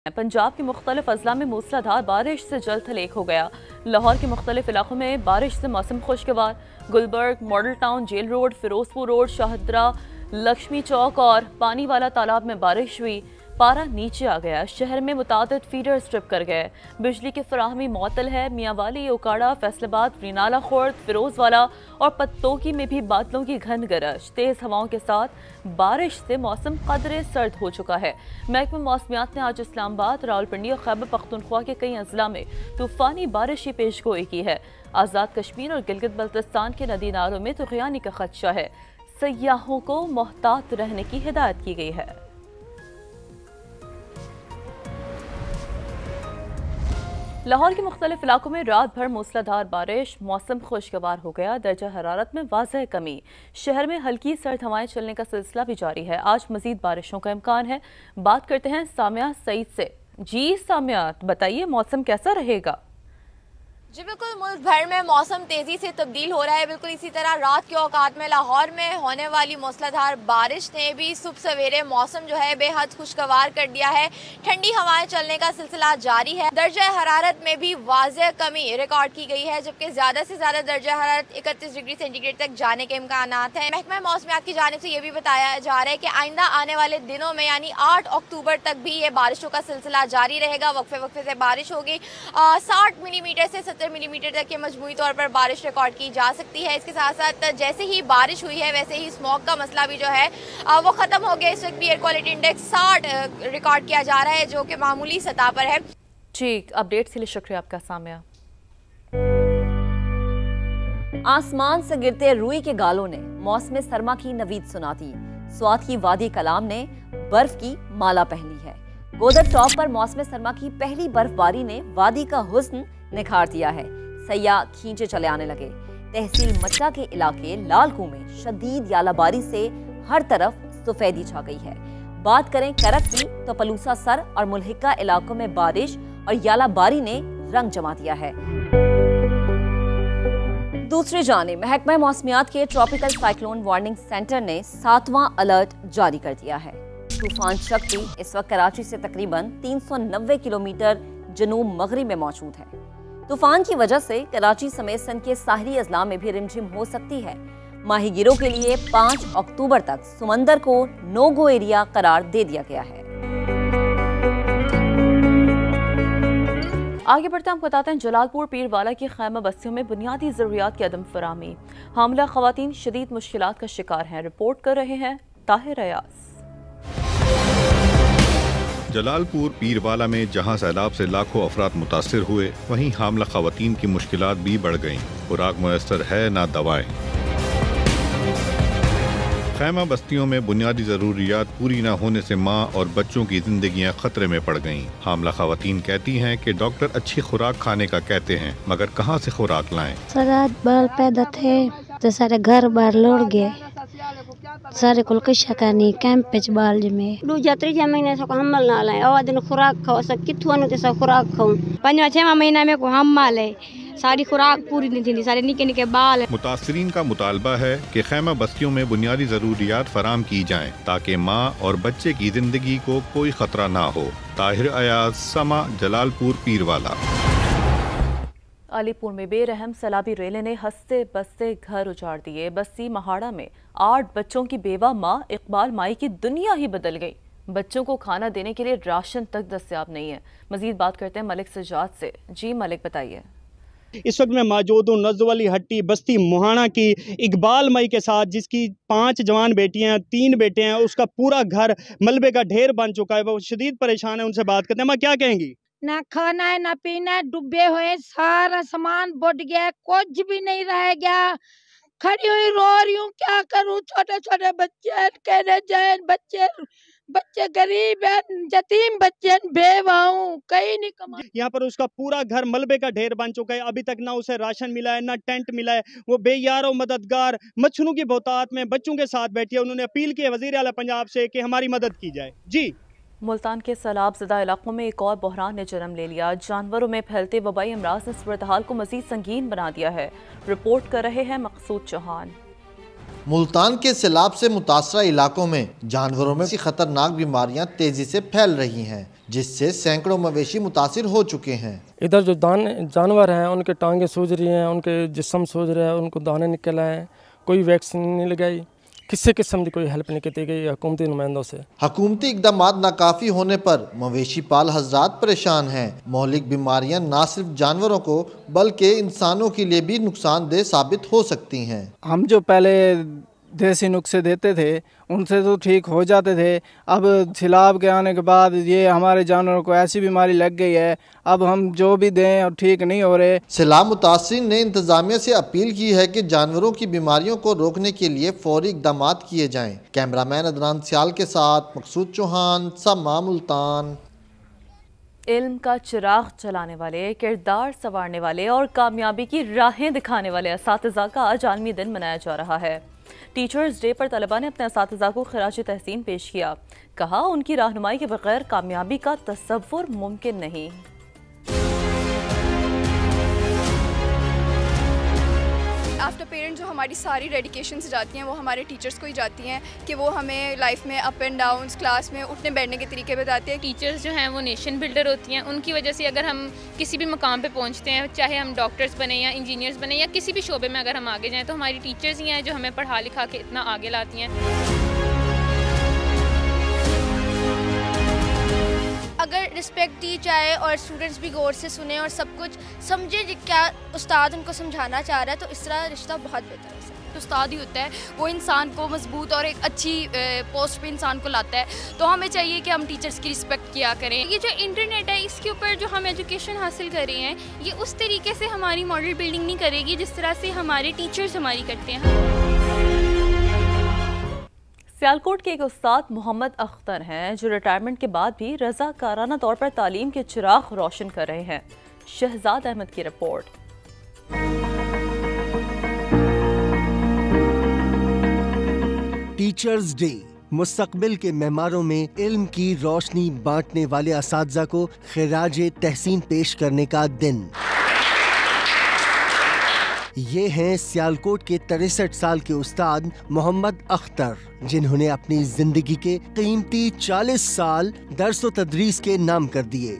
पंजाब के मुख्तलिफ अजला में मूसलाधार बारिश से जल थलेक हो गया। लाहौर के मुख्तलिफ इलाकों में बारिश से मौसम खुशगवार। Gulberg, model town, jail road, Ferozepur road, Shahdara, Lakshmi Chowk और पानी वाला तालाब में बारिश हुई। पारा नीचे आ गया। शहर में मुतादिद फीडर स्ट्रिप कर गए। बिजली की फराहमी मुअत्तल है। मियांवाली, ओकाड़ा, फैसलाबाद, रीनाला खुर्द, फिरोजवाला और पत्तोकी में भी बादलों की घन गरज। तेज हवाओं के साथ बारिश से मौसम कदरे सर्द हो चुका है। महकमा मौसमियात ने आज इस्लामाबाद, रावलपिंडी और खैबर पख्तूनख्वा के कई अजला में तूफानी बारिश की पेशगोई की है। आज़ाद कश्मीर और गिलगित बल्तिस्तान के नदी नालों में तुग़यानी का खदशा है। सयाहों को मोहतात रहने की हिदायत की गई है। लाहौर के मुख्तलिफ इलाकों में रात भर मूसलाधार बारिश। मौसम खुशगवार हो गया। दर्जा हरारत में वाज़ह कमी। शहर में हल्की सर्द हवाएं चलने का सिलसिला भी जारी है। आज मजीद बारिशों का इम्कान है। बात करते हैं सामिया सईद से। जी सामिया, बताइए मौसम कैसा रहेगा? जी बिल्कुल, मुल्क भर में मौसम तेजी से तब्दील हो रहा है। बिल्कुल इसी तरह रात के औकात में लाहौर में होने वाली मूसलाधार बारिश ने भी सुबह सवेरे मौसम जो है बेहद खुशगवार कर दिया है। ठंडी हवाएं चलने का सिलसिला जारी है। दर्जा हरारत में भी वाज़ह कमी रिकॉर्ड की गई है, जबकि ज्यादा से ज्यादा दर्जा हरारत 31 डिग्री सेंटीग्रेड तक जाने के इम्कान हैं। महकमा मौसमियात की जानिब से ये भी बताया जा रहा है कि आइंदा आने वाले दिनों में यानी 8 अक्टूबर तक भी ये बारिशों का सिलसिला जारी रहेगा। वक्फे वक्फे से बारिश होगी। 60 मिलीमीटर से 70 मिलीमीटर तक के मजमूई तौर पर बारिश रिकॉर्ड की जा सकती है। इसके साथ साथ जैसे ही बारिश हुई है वैसे ही स्मॉग का मसला भी जो है वो खत्म हो गया। इस वक्त भी एयर क्वालिटी इंडेक्स 60 रिकॉर्ड किया जा रहा है, जो कि मामूली सतह पर है। ठीक, अपडेट के लिए शुक्रिया आपका सामिया। आसमान से गिरते रुई के गालों ने मौसम सरमा की नवीद सुना दी। स्वात की वादी कलाम ने बर्फ की माला पहनी है। गोदर टॉप पर मौसम सरमा की पहली बर्फबारी ने वादी का हुस्न निखार दिया है। सयाह खींचे चले आने लगे। तहसील मटका के इलाके लालकू में शदीद यालाबारी से हर तरफ सफेदी छा गई है। बात करें करक की तो पलूसा सर और मुल्हिका इलाकों में बारिश और यालाबारी ने रंग जमा दिया है। दूसरी जानिब महकमा मौसमियात के ट्रॉपिकल साइक्लोन वार्निंग सेंटर ने 7वां अलर्ट जारी कर दिया है। तूफान शक्ति इस वक्त कराची से तकरीबन 390 किलोमीटर जनूब मगरिब में मौजूद है। तूफान की वजह से कराची समेत सिंध के साहली अजला में भी रिमझिम हो सकती है। माहीगीरों के लिए 5 अक्टूबर तक समंदर को नो गो एरिया करार दे दिया गया है। आगे बढ़ते हम बताते हैं जलालपुर पीरवाला की खैमा बस्तियों में बुनियादी जरूरियात की अदम फराहमी। हामला खवातीन शदीद मुश्किलात का शिकार हैं। रिपोर्ट कर रहे हैं ताहिर अयाज। जलालपुर पीरवाला में जहां सैलाब से लाखों अफराद मुतासिर हुए, वहीं हामला खवातीन की मुश्किलात भी बढ़ गईं। खुराक मुयस्सर है ना दवाएं। खैमा बस्तियों में बुनियादी जरूरियात पूरी न होने से माँ और बच्चों की जिंदगियां खतरे में पड़ गईं। हामला खवातीन कहती हैं कि डॉक्टर अच्छी खुराक खाने का कहते हैं, मगर कहाँ से खुराक लाएं? सारा बाल पैदा थे तो सारे घर बार लौट गए। सारे कुल कशा करनी कैंप पे बाल जमे दूजा त्रीजा महीने से हमल ना लाए और दिन खुराक खाओ सब किथुआ नु ते खुराक खाऊं। 5वां महीना में को हमल है, सारी खुराक पूरी नहीं थी, सारे निके निके बाल। मुतासिरीन का मुतालबा है कि खैमा बस्तियों में बुनियादी जरूरियात फराम की जाएं ताकि माँ और बच्चे की जिंदगी को कोई खतरा ना हो। ताहिर अयाज, समा, जलालपुर पीरवाला। अलीपुर में बेरहम सैलाबी रेले ने हंसते बसते घर उजाड़ दिए। बस्ती महाड़ा में 8 बच्चों की बेवा माँ इकबाल माई की दुनिया ही बदल गई। बच्चों को खाना देने के लिए राशन तक दस्तयाब नहीं है। मजीद बात करते हैं मलिक सजाद से। जी मलिक, बताइए। इस वक्त मैं मौजूद हूँ नज़वाली हट्टी बस्ती मुहाना की इकबाल मई के साथ, जिसकी 5 जवान बेटियां, 3 बेटे हैं। उसका पूरा घर मलबे का ढेर बन चुका है। वो शदीद परेशान है। उनसे बात करते हैं। माँ, क्या कहेंगी? ना खाना है ना पीना है, डूबे हुए, सारा सामान बुड़ गया, कुछ भी नहीं रह गया। खड़ी हुई रो रही हूँ, क्या करूँ? छोटे छोटे बच्चे कहने जाए, बच्चे गरीब है, यतीम बच्चे, बेवा हूँ, कहीं नहीं कमा। यहाँ पर उसका पूरा घर मलबे का ढेर बन चुका है। अभी तक ना उसे राशन मिला है, ना टेंट मिला है। वो बेयारो मददगार मच्छरों की बहुतात में बच्चों के साथ बैठी है। उन्होंने अपील की है वज़ीर आला पंजाब से कि हमारी मदद की जाए। जी। मुल्तान के सैलाब ज़दा इलाकों में एक और बहरान ने जन्म ले लिया। जानवरों में फैलते वबाई अमराज ने सूरत हाल को मजीद संगीन बना दिया है। रिपोर्ट कर रहे हैं मकसूद चौहान। मुल्तान के सैलाब से मुतासरा इलाकों में जानवरों में खतरनाक बीमारियां तेजी से फैल रही हैं, जिससे सैकड़ों मवेशी मुतासिर हो चुके हैं। इधर जो जानवर हैं उनके टांगे सूज रही हैं, उनके जिस्म सूज रहे हैं, उनको दाने निकल आए हैं, कोई वैक्सीन नहीं लगाई, किसी किस्म की कोई हेल्प नहीं की गई हुकूमती नुमाइंदों से। हुकूमती इकदाम नाकाफी होने पर मवेशी पाल हजरात परेशान हैं। मौलिक बीमारियां न सिर्फ जानवरों को बल्कि इंसानों के लिए भी नुकसानदेह साबित हो सकती हैं। हम जो पहले देसी नुस्खे देते थे उनसे तो ठीक हो जाते थे, अब सैलाब के आने के बाद ये हमारे जानवरों को ऐसी बीमारी लग गई है, अब हम जो भी दें और ठीक नहीं हो रहे। सैलाब मुतासिरीन ने इंतजामिया से अपील की है कि जानवरों की बीमारियों को रोकने के लिए फौरी इकदाम किए जाएं। कैमरामैन अदनान सियाल के साथ मकसूद चौहान, समा मुल्तान। इल्म का चिराग जलाने वाले, किरदार संवारने वाले और कामयाबी की राहें दिखाने वाले असातिज़ा का आज आलमी दिन मनाया जा रहा है। टीचर्स डे पर तलबा ने अपने असातिज़ा को खिराज तहसीन पेश किया। कहा, उनकी रहनुमाई के बगैर कामयाबी का तसव्वुर मुमकिन नहीं। आफ्टर पेरेंट जो हमारी सारी डेडिकेशन से जाती हैं वो हमारे टीचर्स को ही जाती हैं कि वो हमें लाइफ में अप एंड डाउन्स, क्लास में उठने बैठने के तरीके बताते हैं। टीचर्स जो हैं वो नेशन बिल्डर होती हैं, उनकी वजह से अगर हम किसी भी मकाम पे पहुंचते हैं, चाहे हम डॉक्टर्स बने या इंजीनियर्स बने या किसी भी शोबे में अगर हम आगे जाएं, तो हमारी टीचर्स ही हैं जो हमें पढ़ा लिखा के इतना आगे लाती हैं। अगर रिस्पेक्ट दी जाए और स्टूडेंट्स भी गौर से सुने और सब कुछ समझे क्या उस्ताद उनको समझाना चाह रहा है, तो इस तरह रिश्ता बहुत बेहतर है। उस्ताद ही होता है वो इंसान को मजबूत और एक अच्छी पोस्ट पे इंसान को लाता है, तो हमें चाहिए कि हम टीचर्स की रिस्पेक्ट किया करें। ये जो इंटरनेट है इसके ऊपर जो हम एजुकेशन हासिल कर रहे हैं, ये उस तरीके से हमारी मॉडल बिल्डिंग नहीं करेगी जिस तरह से हमारे टीचर्स हमारी करते हैं। सियालकोट के एक उस्ताद मोहम्मद अख्तर हैं जो रिटायरमेंट के बाद भी रज़ाकाराना तौर पर तालीम के चिराग रोशन कर रहे हैं। शहजाद अहमद की रिपोर्ट। टीचर्स डे मुस्तकबिल के मेहमानों में इल्म की रोशनी बांटने वाले असातिज़ा को खिराज तहसीन पेश करने का दिन। ये हैं सियालकोट के 63 साल के उस्ताद मोहम्मद अख्तर, जिन्होंने अपनी जिंदगी के कीमती 40 साल दर्स व तदरीस के नाम कर दिए।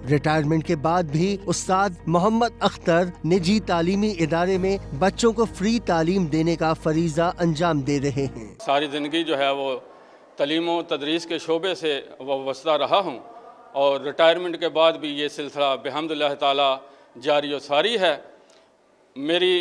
रिटायरमेंट के बाद भी उस्ताद मोहम्मद अख्तर निजी तालीमी इदारे में बच्चों को फ्री तालीम देने का फरीजा अंजाम दे रहे हैं। सारी ज़िंदगी जो है वो तालीम व तदरीस के शोबे से वाबस्ता रहा हूँ और रिटायरमेंट के बाद भी ये सिलसिला बिहम्दुलिल्लाह ताला जारी व सारी है। मेरी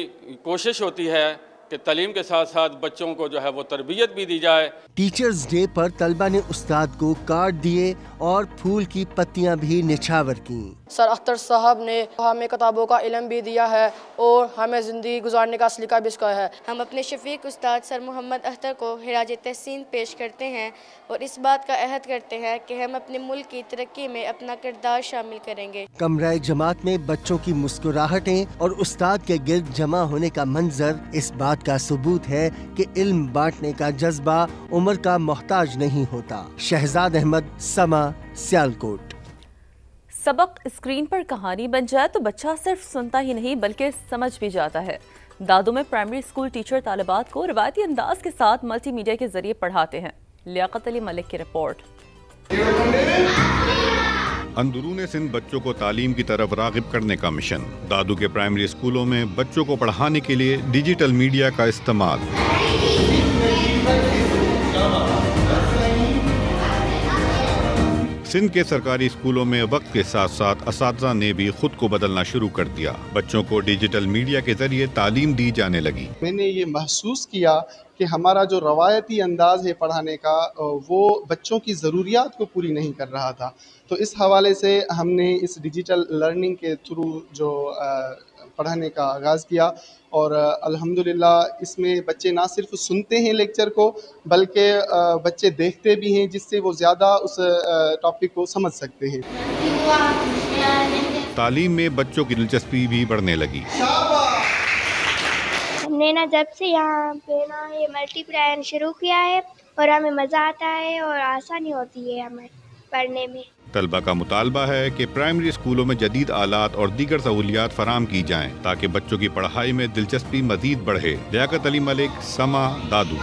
कोशिश होती है कि तालीम के साथ साथ बच्चों को जो है वो तरबियत भी दी जाए। टीचर्स डे पर तलबा ने उस्ताद को कार्ड दिए और फूल की पत्तियां भी निछावर की। सर अख्तर साहब ने हमें किताबों का इल्म भी दिया है और हमें ज़िंदगी गुजारने का सलीका भी सिखाया है। हम अपने शफीक उस्ताद सर मोहम्मद अख्तर को खिराज तहसीन पेश करते हैं और इस बात का अहद करते हैं कि हम अपने मुल्क की तरक्की में अपना किरदार शामिल करेंगे। कमरा जमात में बच्चों की मुस्कुराहटें और उस्ताद के गिर्द जमा होने का मंजर इस बात का सबूत है कि इल्म बांटने का जज्बा उम्र का मोहताज नहीं होता। शहजाद अहमद, समा, सियालकोट। सबक स्क्रीन पर कहानी बन जाए तो बच्चा सिर्फ सुनता ही नहीं बल्कि समझ भी जाता है। दादू में प्राइमरी स्कूल टीचर तालिबात को रिवायती अंदाज के साथ मल्टीमीडिया के जरिए पढ़ाते हैं। लियाकत अली मलिक की रिपोर्ट। अंदरूने सिंध बच्चों को तालीम की तरफ रागिब करने का मिशन। दादू के प्राइमरी स्कूलों में बच्चों को पढ़ाने के लिए डिजिटल मीडिया का इस्तेमाल। सिंध के सरकारी स्कूलों में वक्त के साथ साथ असातिज़ा ने भी खुद को बदलना शुरू कर दिया। बच्चों को डिजिटल मीडिया के जरिए तालीम दी जाने लगी। मैंने ये महसूस किया कि हमारा जो रवायती अंदाज है पढ़ाने का वो बच्चों की ज़रूरियात को पूरी नहीं कर रहा था। तो इस हवाले से हमने इस डिजिटल लर्निंग के थ्रू जो पढ़ाने का आगाज़ किया और अल्हम्दुलिल्लाह इसमें बच्चे ना सिर्फ सुनते हैं लेक्चर को बल्कि बच्चे देखते भी हैं, जिससे वो ज़्यादा उस टॉपिक को समझ सकते हैं। तालीम में बच्चों की दिलचस्पी भी बढ़ने लगी। हमने ना जब से यहाँ पे ना ये मल्टीप्लायर शुरू किया है और हमें मज़ा आता है और आसानी होती है हमें पढ़ने में। तलबा का मुतालबा है कि प्राइमरी स्कूलों में जदीद आलात और दीगर सहूलियात फराम की जाएं ताकि बच्चों की पढ़ाई में दिलचस्पी मजीद बढ़े। लियाकत अली मलिक, समा, दादू।